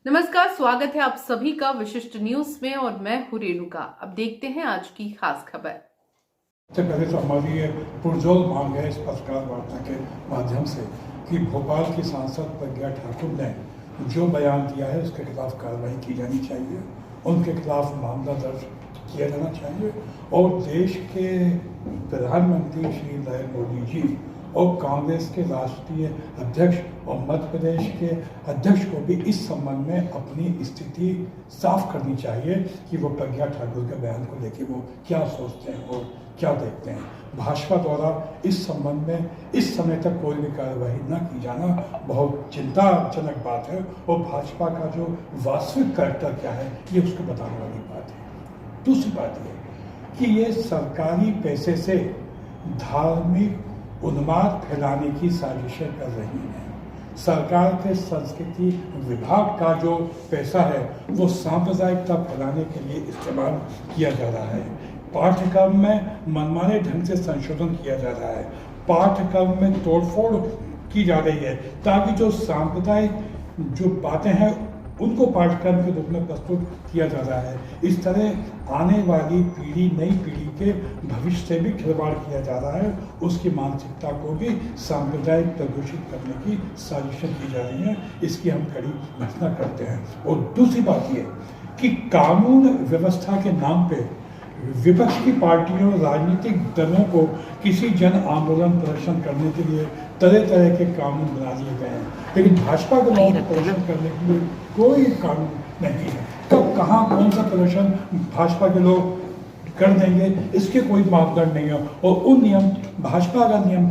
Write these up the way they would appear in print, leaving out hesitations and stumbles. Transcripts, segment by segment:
नमस्कार, स्वागत है आप सभी का विशिष्ट न्यूज में और मैं हूं रेणुका। अब देखते हैं आज की खास खबर। सबसे पहले तो हमारी ये पुरजोर मांग है इस पत्रकार वार्ता के माध्यम से कि भोपाल की सांसद प्रज्ञा ठाकुर ने जो बयान दिया है उसके खिलाफ कार्रवाई की जानी चाहिए, उनके खिलाफ मामला दर्ज किया जाना चाहिए और देश के प्रधानमंत्री श्री नरेंद्र मोदी जी और कांग्रेस के राष्ट्रीय अध्यक्ष और मध्य प्रदेश के अध्यक्ष को भी इस संबंध में अपनी स्थिति साफ करनी चाहिए कि वो प्रज्ञा ठाकुर के बयान को लेकर वो क्या सोचते हैं और क्या देखते हैं। भाजपा द्वारा इस संबंध में इस समय तक कोई भी कार्रवाई न की जाना बहुत चिंताजनक बात है और भाजपा का जो वास्तविक कैरेक्टर क्या है ये उसको बताने वाली बात है। दूसरी बात ये कि ये सरकारी पैसे से धार्मिक उन्माद फैलाने की साजिशें कर रही हैं। सरकार के संस्कृति विभाग का जो पैसा है वो सांप्रदायिकता फैलाने के लिए इस्तेमाल किया जा रहा है। पाठ्यक्रम में मनमाने ढंग से संशोधन किया जा रहा है, पाठ्यक्रम में तोड़फोड़ की जा रही है ताकि जो सांप्रदायिक जो बातें हैं उनको पाठ्यक्रम के रूप में प्रस्तुत किया जा रहा है। इस तरह आने वाली पीढ़ी, नई पीढ़ी के भविष्य से भी खिलवाड़ किया जा रहा है, उसकी मानसिकता को भी सांप्रदायिक प्रदूषित करने की साजिशें की जा रही हैं। इसकी हम कड़ी भर्त्सना करते हैं। और दूसरी बात ये कि कानून व्यवस्था के नाम पे विपक्ष की पार्टियों, राजनीतिक दलों को किसी जन आंदोलन प्रदर्शन करने के लिए तरह तरह के कानून बना दिए गए हैं, लेकिन भाजपा के लोगों को प्रदर्शन करने के लिए कोई कानून नहीं है। कब, कहाँ, कौन सा प्रदर्शन भाजपा के लोग कर देंगे इसके कोई मापदंड नहीं है। और उन नियम, भाजपा का नियम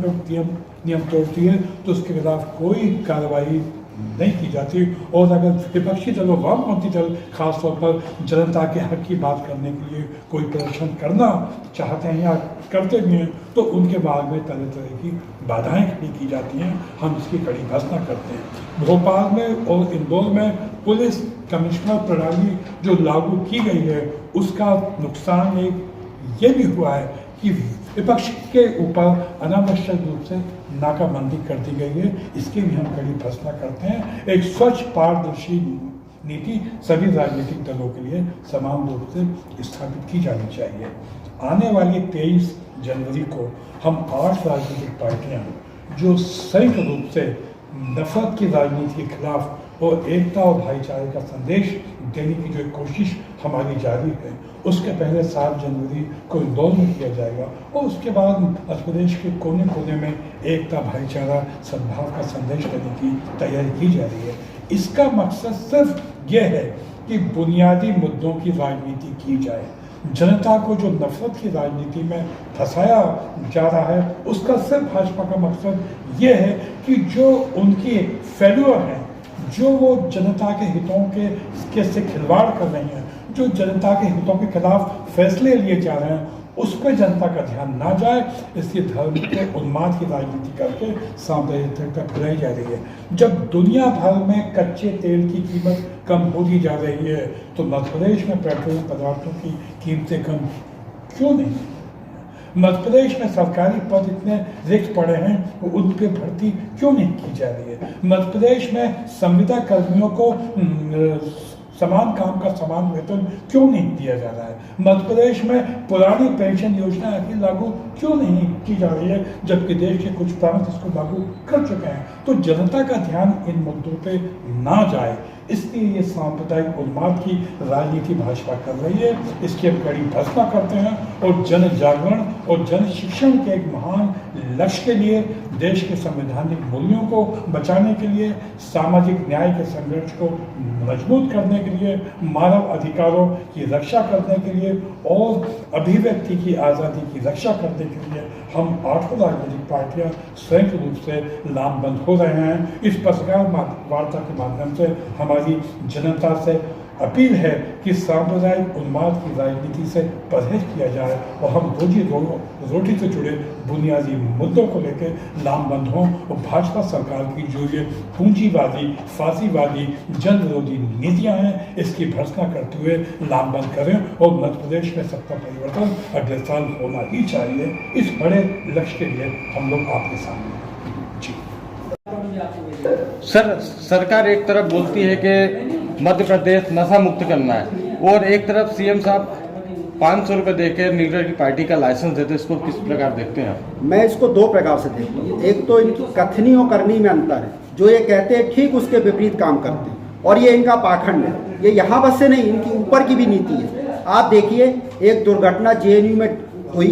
तोड़ती है तो उसके खिलाफ कोई कार्रवाई नहीं की जाती। और अगर विपक्षी दल, वामपंथी दल खासतौर पर जनता के हक की बात करने के लिए कोई प्रदर्शन करना चाहते हैं या करते भी हैं तो उनके मार्ग में तरह तरह की बाधाएं खड़ी की जाती हैं। हम इसकी कड़ी भर्त्सना करते हैं। भोपाल में और इंदौर में पुलिस कमिश्नर प्रणाली जो लागू की गई है उसका नुकसान एक ये भी हुआ है कि विपक्ष के ऊपर अनावश्यक रूप से नाकाबंदी कर दी गई है। इसकी भी हम कड़ी भर्त्सना करते हैं। एक स्वच्छ पारदर्शी नीति सभी राजनीतिक दलों के लिए समान रूप से स्थापित की जानी चाहिए। आने वाली 23 जनवरी को हम 8 राजनीतिक पार्टियां जो संयुक्त रूप से नफरत की राजनीति के खिलाफ और एकता और भाईचारे का संदेश देने की जो कोशिश हमारी जारी है उसके पहले 7 जनवरी को इंदौर में किया जाएगा और उसके बाद मध्य प्रदेश के कोने कोने में एकता, भाईचारा, सद्भाव का संदेश देने की तैयारी की जा रही है। इसका मकसद सिर्फ यह है कि बुनियादी मुद्दों की राजनीति की जाए। जनता को जो नफरत की राजनीति में फंसाया जा रहा है उसका सिर्फ भाजपा का मकसद ये है कि जो उनकी फेल्यूर हैं, जो वो जनता के हितों के से खिलवाड़ कर रही हैं, जो जनता के हितों के खिलाफ फैसले लिए जा रहे हैं उस पर जनता का ध्यान ना जाए, इसलिए धर्म के उन्माद की राजनीति करके सांप्रदायिकता फैलाई जा रही है। जब दुनिया भर में कच्चे तेल की कीमत कम होती जा रही है तो मध्य प्रदेश में पेट्रोलियम पदार्थों की कीमतें कम क्यों नहीं? मध्य प्रदेश में सरकारी पद इतने रिक्त पड़े हैं उन पर भर्ती क्यों नहीं की जा रही है? मध्य प्रदेश में संविदा कर्मियों को समान काम का समान वेतन क्यों नहीं दिया जा रहा है? मध्य प्रदेश में पुरानी पेंशन योजना अभी लागू क्यों नहीं की जा रही है जबकि देश के कुछ प्रांत इसको लागू कर चुके हैं? तो जनता का ध्यान इन मुद्दों पे ना जाए, इसलिए ये सांप्रदायिक उन्माद की राजनीति भाजपा कर रही है। इसकी हम कड़ी भर्त्सना करते हैं और जन जागरण और जन शिक्षण के एक महान लक्ष्य के लिए, देश के संवैधानिक मूल्यों को बचाने के लिए, सामाजिक न्याय के संघर्ष को मजबूत करने के लिए, मानव अधिकारों की रक्षा करने के लिए और अभिव्यक्ति की आज़ादी की रक्षा करने के लिए हम 8 राजनीतिक पार्टियां संयुक्त रूप से लामबंद हो रहे हैं। इस पत्रकार वार्ता के माध्यम से हमारी जनता से अपील है कि सांप्रदायिक उन्माद की राजनीति से परहेज किया जाए और हम रोटी से जुड़े बुनियादी मुद्दों को लेकर लामबंद हों और भाजपा सरकार की जो ये पूंजीवादी, फांसीवादी, जन विरोधी नीतियां हैं इसकी भर्त्सना करते हुए लामबंद करें और मध्य प्रदेश में सत्ता परिवर्तन अगले साल होना ही चाहिए। इस बड़े लक्ष्य के लिए हम लोग आपके सामने। जी सर, सरकार एक तरफ बोलती है कि मध्य प्रदेश नशा मुक्त करना है, और एक तरफ सीएम साहब 500 रुपये देकर लीडर की पार्टी का लाइसेंस देते, इसको किस प्रकार देखते हैं आप? मैं इसको दो प्रकार से देखता हूँ। एक तो इनकी कथनी और करनी में अंतर है। जो ये कहते हैं ठीक उसके विपरीत काम करते हैं, और ये इनका पाखंड है। ये यहाँ बस से नहीं, इनकी ऊपर की भी नीति है। आप देखिए, एक दुर्घटना जेएनयू में हुई,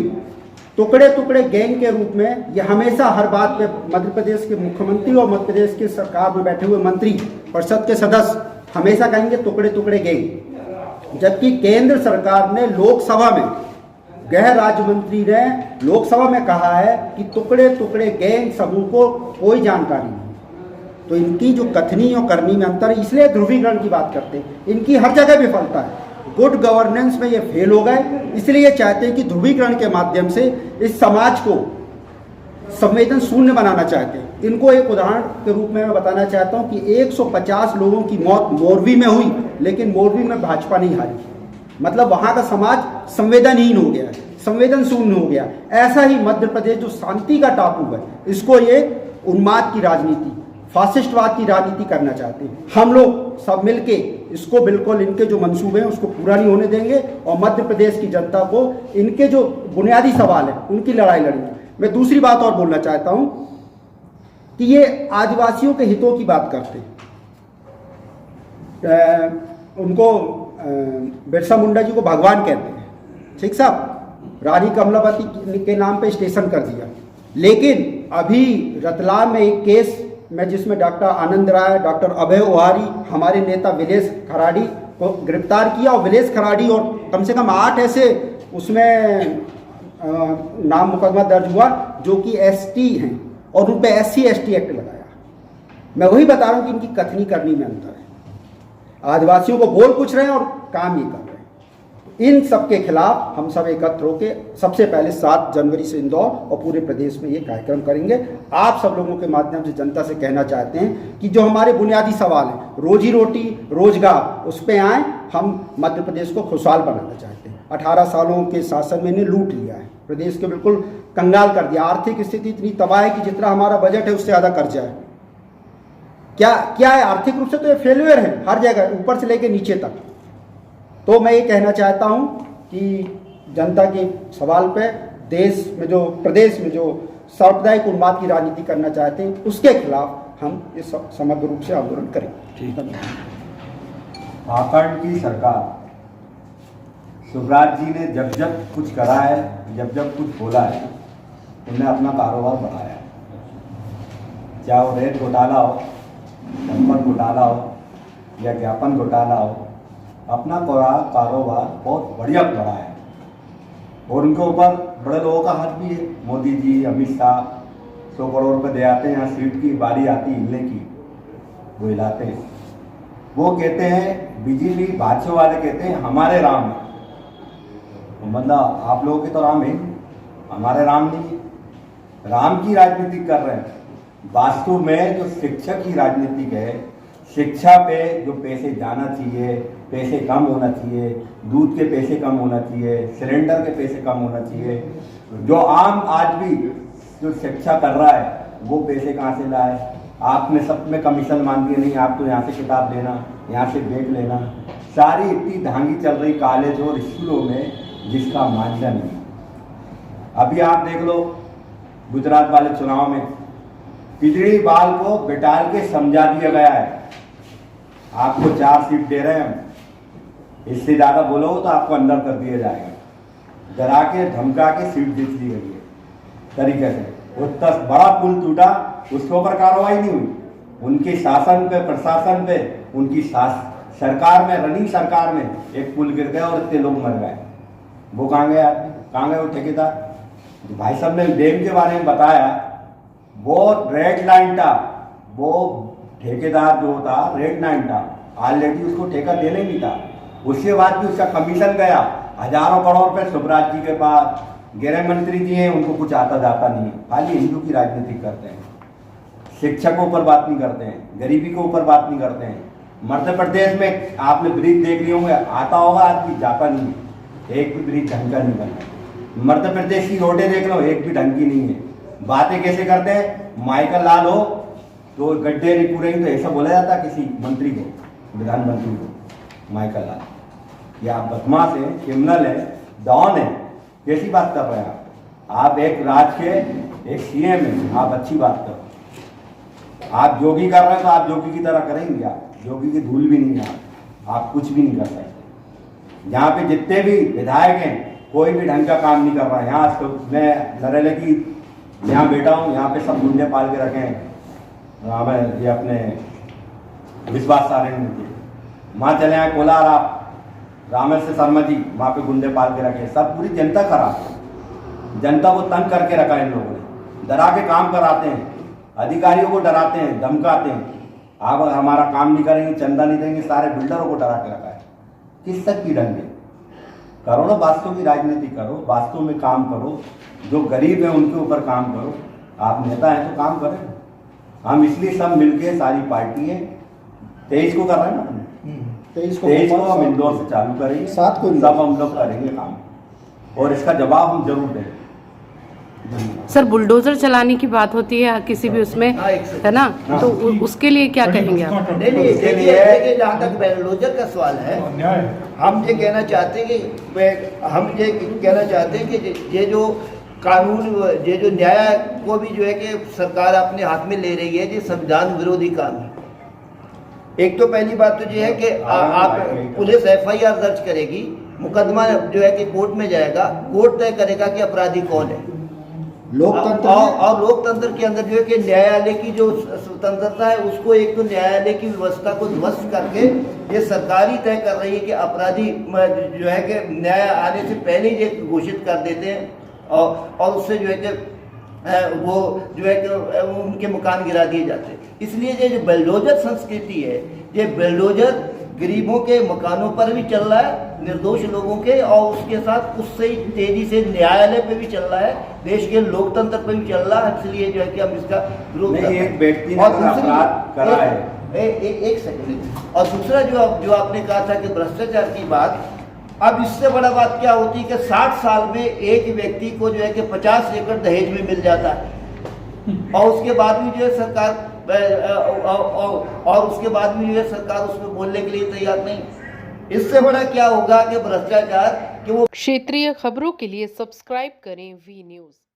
टुकड़े टुकड़े गैंग के रूप में ये हमेशा हर बात पे मध्य प्रदेश के मुख्यमंत्री और मध्य प्रदेश की सरकार में बैठे हुए मंत्री परिषद के सदस्य हमेशा कहेंगे टुकड़े टुकड़े गैंग। जबकि केंद्र सरकार ने लोकसभा में, गृह राज्य मंत्री ने लोकसभा में कहा है कि टुकड़े टुकड़े गैंग समूह को कोई जानकारी नहीं। तो इनकी जो कथनी और करनी में अंतर है, इसलिए ध्रुवीकरण की बात करते हैं। इनकी हर जगह विफलता है। गुड गवर्नेंस में ये फेल हो गए, इसलिए ये चाहते हैं कि ध्रुवीकरण के माध्यम से इस समाज को संवेदन शून्य बनाना चाहते हैं। इनको एक उदाहरण के रूप में मैं बताना चाहता हूं कि 150 लोगों की मौत मोरबी में हुई, लेकिन मोरबी में भाजपा नहीं हारी। मतलब वहां का समाज संवेदनहीन हो गया है, संवेदन शून्य हो गया। ऐसा ही मध्य प्रदेश जो शांति का टापू है, इसको ये उन्माद की राजनीति, फासिस्टवाद की राजनीति करना चाहते हैं। हम लोग सब मिलके इसको बिल्कुल, इनके जो मंसूबे हैं उसको पूरा नहीं होने देंगे, और मध्य प्रदेश की जनता को इनके जो बुनियादी सवाल है उनकी लड़ाई लड़ेंगे। मैं दूसरी बात और बोलना चाहता हूं कि ये आदिवासियों के हितों की बात करते हैं। उनको बिरसा मुंडा जी को भगवान कहते हैं, ठीक साहब। रानी कमलावती के नाम पे स्टेशन कर दिया, लेकिन अभी रतलाम में एक केस में जिसमें डॉक्टर आनंद राय, डॉक्टर अभय ओहारी, हमारे नेता विलेश खराड़ी को गिरफ्तार किया, और विलेश खराड़ी और कम से कम 8 ऐसे उसमें नाम मुकदमा दर्ज हुआ जो कि एसटी हैं, और उन पे SC ST एक्ट लगाया। मैं वही बता रहा हूँ कि इनकी कथनी करनी में अंतर है। आदिवासियों को बोल कुछ रहे हैं और काम ये कर रहे हैं। इन सब के खिलाफ हम सब एकत्र होकर सबसे पहले 7 जनवरी से इंदौर और पूरे प्रदेश में ये कार्यक्रम करेंगे। आप सब लोगों के माध्यम से जनता से कहना चाहते हैं कि जो हमारे बुनियादी सवाल हैं, रोजी रोटी, रोजगार, उस पर आए। हम मध्य प्रदेश को खुशहाल बनाना चाहते हैं। 18 सालों के शासन में इन्हें लूट लिया है, प्रदेश के बिल्कुल कंगाल कर दिया। आर्थिक स्थिति इतनी तबाह है कि जितना हमारा बजट है उससे ज़्यादा कर्जा है। क्या है, आर्थिक रूप से तो ये फेलियर है हर जगह, ऊपर से लेकर नीचे तक। तो मैं ये कहना चाहता हूं कि जनता के सवाल पे देश में जो, प्रदेश में जो सांप्रदायिक उन्माद की राजनीति करना चाहते हैं, उसके खिलाफ हम इस समग्र रूप से आंदोलन करेंगे। झारखंड की सरकार, शिवराज जी ने जब जब कुछ करा है, जब जब कुछ बोला है, उन्हें अपना कारोबार बढ़ाया है। चाहे वो रेत घोटाला हो, संपत्ति घोटाला हो, या ज्ञापन घोटाला हो, अपना कारोबार बहुत बढ़िया बढ़ा है। और उनके ऊपर बड़े लोगों का हाथ भी है। मोदी जी, अमित शाह 100 करोड़ रुपये दे आते हैं, यहाँ सीट की बारी आती हिलने की, वो हिलाते हैं। वो कहते हैं, बीजेपी भाजपा वाले कहते हैं हमारे राम है। मतलब आप लोगों के तो राम है, हमारे राम नहीं है। राम की राजनीति कर रहे हैं। वास्तव में जो शिक्षा की राजनीति है, शिक्षा पे जो पैसे जाना चाहिए, पैसे कम होना चाहिए, दूध के पैसे कम होना चाहिए, सिलेंडर के पैसे कम होना चाहिए। जो आम आदमी जो शिक्षा कर रहा है वो पैसे कहाँ से लाए? आपने सब में कमीशन मांग दिया, नहीं आप तो यहाँ से किताब लेना, यहाँ से बैग लेना। सारी इतनी धांगी चल रही कॉलेज और स्कूलों में, जिसका मानना नहीं। अभी आप देख लो गुजरात वाले चुनाव में केजरीवाल को बिठाल के समझा दिया गया है, आपको 4 सीट दे रहे हैं हम, इससे ज़्यादा बोलो तो आपको अंदर कर दिया जाएगा। डरा के धमका के सीट जीत ली गई है तरीके से। उतना बड़ा पुल टूटा, उसके ऊपर कार्रवाई नहीं हुई। उनके शासन पे, प्रशासन पे, उनकी सरकार में, रनिंग सरकार में एक पुल गिर गया और इतने लोग मर गए। वो कहाँ गए आदमी, कहाँ गए वो ठेकेदार? भाई साहब ने डैम के बारे में बताया, वो रेड लाइन था, वो ठेकेदार जो था रेड लाइन था, ऑलरेडी उसको ठेका देने नहीं था। उसके बाद भी उसका कमीशन गया हजारों करोड़ रुपए शिवराज जी के पास। गृह मंत्री जी हैं, उनको कुछ आता जाता नहीं है, खाली हिंदू की राजनीति करते हैं। शिक्षा के ऊपर बात नहीं करते हैं, गरीबी के ऊपर बात नहीं करते हैं। मध्य प्रदेश में आपने ब्रिज देख लिए होंगे, आता होगा आदमी, जाता नहीं है। एक भी ब्रिज ढंग का नहीं बना। मध्य प्रदेश की रोडें देख लो, एक भी ढंग की नहीं है। बातें कैसे करते हैं? माइकल लाल हो तो गड्ढे नहीं पूरे, तो ऐसा बोला जाता किसी मंत्री को? विधानमंत्री को माइकल लाल। ये आप बदमाश हैं, क्रिमिनल है, डॉन है, कैसी बात कर रहे हैं आप एक राज्य के एक सीएम हैं, आप अच्छी बात कर रहे हैं। आप जोगी कर रहे हैं तो आप जोगी की तरह करेंगे, आप जोगी की धूल भी नहीं है, आप कुछ भी नहीं कर सकते। यहाँ पे जितने भी विधायक हैं कोई भी ढंग का काम नहीं कर रहा है। यहाँ तो मैं नरेले की यहाँ बैठा हूँ, यहाँ पे सब गुंडे पाल के रखे हैं, हमें ये अपने विश्वास सारण के वहाँ चले आए कोलार, आप रामेश से शर्मा जी वहाँ पे गुंडे पाल के रखे, सब पूरी जनता खराब है। जनता को तंग करके रखा है इन लोगों ने, डरा के काम कराते हैं, अधिकारियों को डराते हैं, धमकाते हैं, आप हमारा काम नहीं करेंगे, चंदा नहीं देंगे, सारे बिल्डरों को डरा के रखा है। किस तक की ढंग है? करो ना, वास्तव की राजनीति करो, वास्तव में काम करो, जो गरीब है उनके ऊपर काम करो। आप नेता हैं तो काम करें। हम इसलिए सब मिलके सारी पार्टी है 23 को कर रहे हैं ना, 23 को हम इंदौर से चालू करेंगे, 7 को सब हम लोग करेंगे काम, और इसका जवाब हम जरूर देंगे। सर, बुलडोजर चलाने की बात होती है किसी भी उसमें, है ना, तो उसके लिए क्या कहेंगे आप? नहीं देखिए, जहाँ तक बुलडोजर का सवाल है, हम ये कहना चाहते हैं कि ये जो कानून, ये जो न्याय को भी जो है कि सरकार अपने हाथ में ले रही है, ये संविधान विरोधी काम है। एक तो पहली बात तो ये है कि आप पुलिस FIR दर्ज करेगी, मुकदमा जो है कि कोर्ट में जाएगा, कोर्ट तय करेगा कि अपराधी कौन है। लोकतंत्र और लोकतंत्र के अंदर जो है कि न्यायालय की जो स्वतंत्रता है उसको, एक तो न्यायालय की व्यवस्था को ध्वस्त करके ये सरकार ही तय कर रही है कि अपराधी जो है कि न्याय आने से पहले ही ये घोषित कर देते हैं, और उससे जो है कि वो जो है कि उनके मकान गिरा दिए जाते हैं। इसलिए ये जो बुलडोजर संस्कृति है, ये बुलडोजर गरीबों के मकानों पर भी चल रहा है, निर्दोष लोगों के, और उसके साथ उससे तेजी से न्यायालय पे भी चल रहा है, देश के लोकतंत्र पे भी चल रहा है। इसलिए जो है कि हम इसका विरोध कर रहे हैं। एक व्यक्ति ने अपराध करा है, एक सेकंड। और दूसरा जो आपने कहा था कि भ्रष्टाचार की बात, अब इससे बड़ा बात क्या होती है कि 60 साल में एक व्यक्ति को जो है कि 50 एकड़ दहेज में मिल जाता है, और उसके बाद भी जो है सरकार और उसके बाद भी जो है सरकार उसमें बोलने के लिए तैयार नहीं। इससे बड़ा क्या होगा कि भ्रष्टाचार, कि वो क्षेत्रीय खबरों के लिए सब्सक्राइब करें वी न्यूज़।